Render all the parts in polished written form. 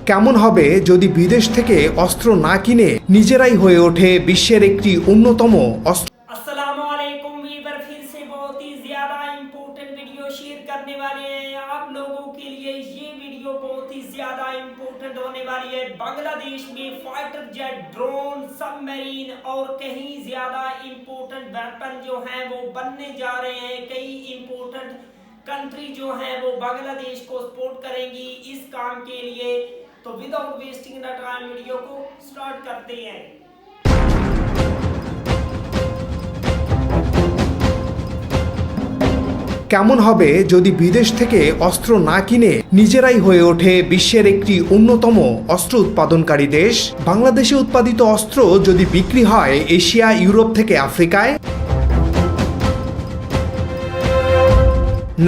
কেমন হবে যদি বিদেশ থেকে অস্ত্র না কিনে নিজেরাই হয়ে ওঠে বিশ্বের একটি অন্যতম অস্ত্র। अस्सलामुअलैकुम वीवर, फिर से बहुत ही ज्यादा इम्पोर्टेंट वीडियो शेयर करने वाले हैं आप लोगों के लिए। ये वीडियो बहुत ही ज्यादा इम्पोर्टेंट होने वाली है। बांग्लादेश में फाइटर जेट, ड्रोन, सबमरीन और कहीं ज्यादा इम्पोर्टेंट वेपन जो हैं वो बनने जा रहे हैं। कई इम्पोर्टेंट कंट्री जो हैं वो बांग्लादेश को सपोर्ट करेंगी इस काम के लिए। तो without wasting the time video को स्टार्ट करते हैं। কেমন হবে যদি বিদেশ থেকে অস্ত্র না কিনে নিজেরাই হয়ে ওঠে বিশ্বের একটি অন্যতম অস্ত্র উৎপাদনকারী দেশ? বাংলাদেশে উৎপাদিত অস্ত্র যদি বিক্রি হয় এশিয়া, ইউরোপ থেকে আফ্রিকায়?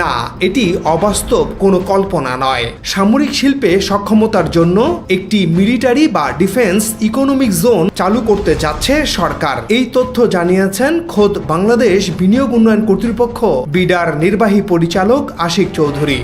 না, এটি অবাস্তব কোনো কল্পনা নয়। সামরিক শিল্পে সক্ষমতার জন্য একটি মিলিটারি বা ডিফেন্স ইকোনমিক জোন চালু করতে যাচ্ছে সরকার। এই তথ্য জানিয়েছেন খোদ বাংলাদেশ বিনিয়োগ উন্নয়ন কর্তৃপক্ষ বিডার নির্বাহী পরিচালক আশিক চৌধুরী।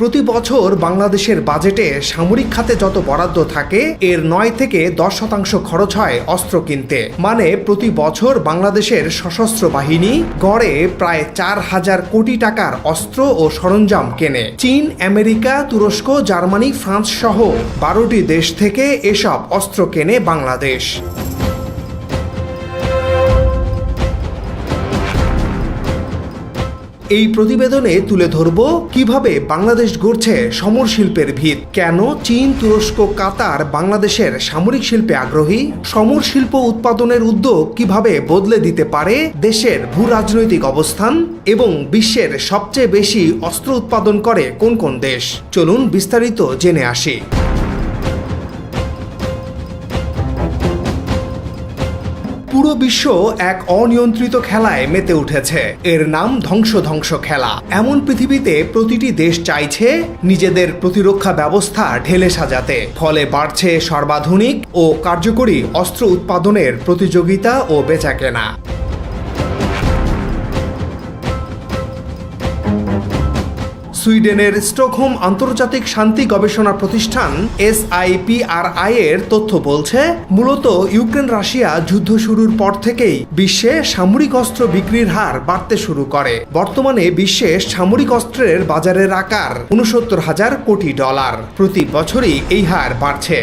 প্রতি বছর বাংলাদেশের বাজেটে সামরিক খাতে যত বরাদ্দ থাকে এর 9 থেকে 10% খরচ হয় অস্ত্র কিনতে। মানে প্রতি বছর বাংলাদেশের সশস্ত্র বাহিনী গড়ে প্রায় 4,000 কোটি টাকার অস্ত্র ও সরঞ্জাম কেনে। চীন, আমেরিকা, তুরস্ক, জার্মানি, ফ্রান্স সহ 12টি দেশ থেকে এসব অস্ত্র কেনে বাংলাদেশ। এই প্রতিবেদনে তুলে ধরব কিভাবে বাংলাদেশ গড়ছে সমর শিল্পের ভিত, কেন চীন, তুরস্ক, কাতার বাংলাদেশের সামরিক শিল্পে আগ্রহী, সমর শিল্প উৎপাদনের উদ্যোগ কিভাবে বদলে দিতে পারে দেশের ভূ রাজনৈতিক অবস্থান, এবং বিশ্বের সবচেয়ে বেশি অস্ত্র উৎপাদন করে কোন কোন দেশ। চলুন বিস্তারিত জেনে আসি। পুরো বিশ্ব এক অনিয়ন্ত্রিত খেলায় মেতে উঠেছে। এর নাম ধ্বংস খেলা। এমন পৃথিবীতে প্রতিটি দেশ চাইছে নিজেদের প্রতিরক্ষা ব্যবস্থা ঢেলে সাজাতে। ফলে বাড়ছে সর্বাধুনিক ও কার্যকরী অস্ত্র উৎপাদনের প্রতিযোগিতা ও বেচাকেনা। সুইডেনের স্টকহোম আন্তর্জাতিক শান্তি গবেষণা প্রতিষ্ঠান SIPRI এর তথ্য বলছে, মূলত ইউক্রেন রাশিয়া যুদ্ধ শুরুর পর থেকেই বিশ্বে সামরিক অস্ত্র বিক্রির হার বাড়তে শুরু করে। বর্তমানে বিশ্বে সামরিক অস্ত্রের বাজারের আকার $69,000 কোটি। প্রতি বছরই এই হার বাড়ছে।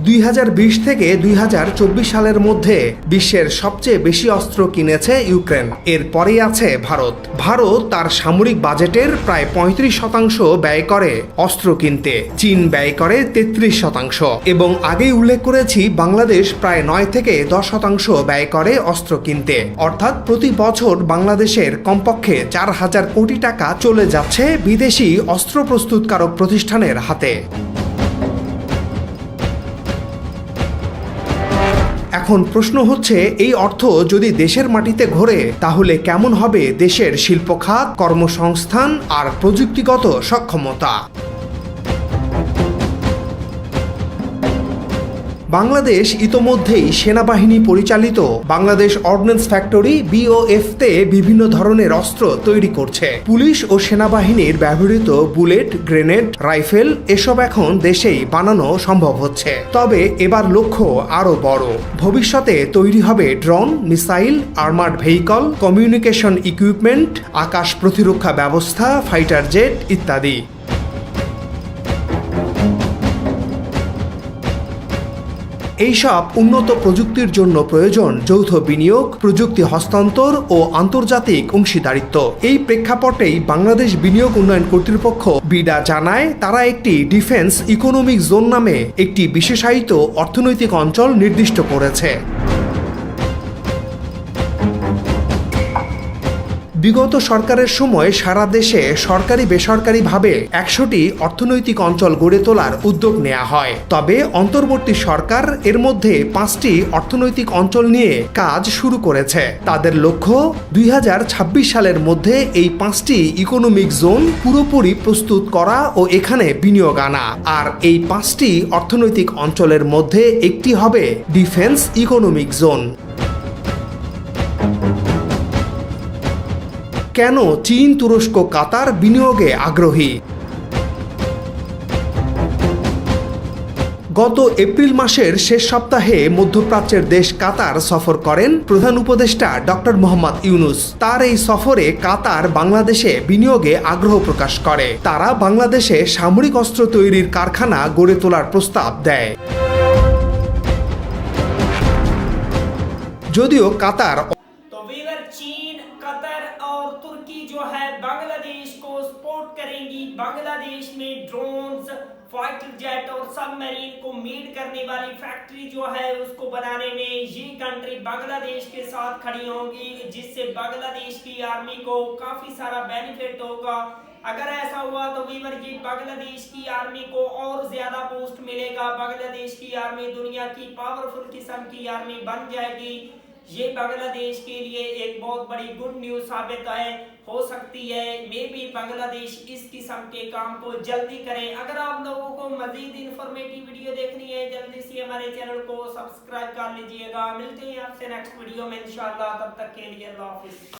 2020 থেকে 2024 সালের মধ্যে বিশ্বের সবচেয়ে বেশি অস্ত্র কিনেছে ইউক্রেন। এরপরেই আছে ভারত। ভারত তার সামরিক বাজেটের প্রায় 35% ব্যয় করে অস্ত্র কিনতে। চীন ব্যয় করে 33%। এবং আগেই উল্লেখ করেছি বাংলাদেশ প্রায় 9 থেকে 10% ব্যয় করে অস্ত্র কিনতে। অর্থাৎ প্রতি বছর বাংলাদেশের কমপক্ষে 4,000 কোটি টাকা চলে যাচ্ছে বিদেশি অস্ত্র প্রস্তুতকারক প্রতিষ্ঠানের হাতে। এখন প্রশ্ন হচ্ছে, এই অর্থ যদি দেশের মাটিতে ঘোরে তাহলে কেমন হবে দেশের শিল্প খাত, কর্মসংস্থান আর প্রযুক্তিগত সক্ষমতা? বাংলাদেশ ইতোমধ্যেই সেনাবাহিনী পরিচালিত বাংলাদেশ অর্ডিন্যান্স ফ্যাক্টরি BOF তে বিভিন্ন ধরনের অস্ত্র তৈরি করছে। পুলিশ ও সেনাবাহিনীর ব্যবহৃত বুলেট, গ্রেনেড, রাইফেল এসব এখন দেশেই বানানো সম্ভব হচ্ছে। তবে এবার লক্ষ্য আরও বড়। ভবিষ্যতে তৈরি হবে drone, missile, armoured vehicle, communication equipment, আকাশ প্রতিরক্ষা ব্যবস্থা, ফাইটার জেট ইত্যাদি। এইসব উন্নত প্রযুক্তির জন্য প্রয়োজন যৌথ বিনিয়োগ, প্রযুক্তি হস্তান্তর ও আন্তর্জাতিক অংশীদারিত্ব। এই প্রেক্ষাপটেই বাংলাদেশ বিনিয়োগ উন্নয়ন কর্তৃপক্ষ বিডা জানায়, তারা একটি ডিফেন্স ইকোনমিক জোন নামে একটি বিশেষায়িত অর্থনৈতিক অঞ্চল নির্দিষ্ট করেছে। বিগত সরকারের সময় সারা দেশে সরকারি বেসরকারিভাবে 100টি অর্থনৈতিক অঞ্চল গড়ে তোলার উদ্যোগ নেওয়া হয়। তবে অন্তর্বর্তী সরকার এর মধ্যে 5টি অর্থনৈতিক অঞ্চল নিয়ে কাজ শুরু করেছে। তাদের লক্ষ্য 2026 সালের মধ্যে এই 5টি ইকোনমিক জোন পুরোপুরি প্রস্তুত করা ও এখানে বিনিয়োগ আনা। আর এই 5টি অর্থনৈতিক অঞ্চলের মধ্যে একটি হবে ডিফেন্স ইকোনমিক জোন। কেন চীন, তুরস্ক, কাতার বিনিয়োগে আগ্রহী? গত এপ্রিল মাসের শেষ সপ্তাহে মধ্যপ্রাচ্যের দেশ কাতার সফর করেন প্রধান উপদেষ্টা ডক্টর মোহাম্মদ ইউনূস। তার এই সফরে কাতার বাংলাদেশে বিনিয়োগে আগ্রহ প্রকাশ করে। তারা বাংলাদেশে সামরিক অস্ত্র তৈরির কারখানা গড়ে তোলার প্রস্তাব দেয়। যদিও কাতার तो वीवर चीन, कतर और तुर्की जो है बांग्लादेश को सपोर्ट करेंगी। बांग्लादेश में ड्रोन्स, फाइटर जेट और सबमरीन को मेड करने वाली फैक्ट्री जो है उसको बनाने में ये कंट्री बांग्लादेश के साथ खड़ी होंगी, जिससे बांग्लादेश की आर्मी को काफी सारा बेनिफिट होगा। अगर ऐसा हुआ तो वीवर ये बांग्लादेश की आर्मी को और ज्यादा बूस्ट मिलेगा। बांग्लादेश की आर्मी दुनिया की पावरफुल किस्म की आर्मी बन जाएगी। ये बांग्लादेश के लिए एक बहुत बड़ी गुड न्यूज साबित हो सकती है। मे बी बांग्लादेश इस किस्म के काम को जल्दी करे। अगर आप लोगों को मजीद इंफॉर्मेटिव वीडियो देखनी है जल्दी से हमारे चैनल को सब्सक्राइब कर लीजिएगा। मिलते हैं आपसे नेक्स्ट वीडियो में इंशाल्लाह। तब तक के लिए अल्लाह हाफिज।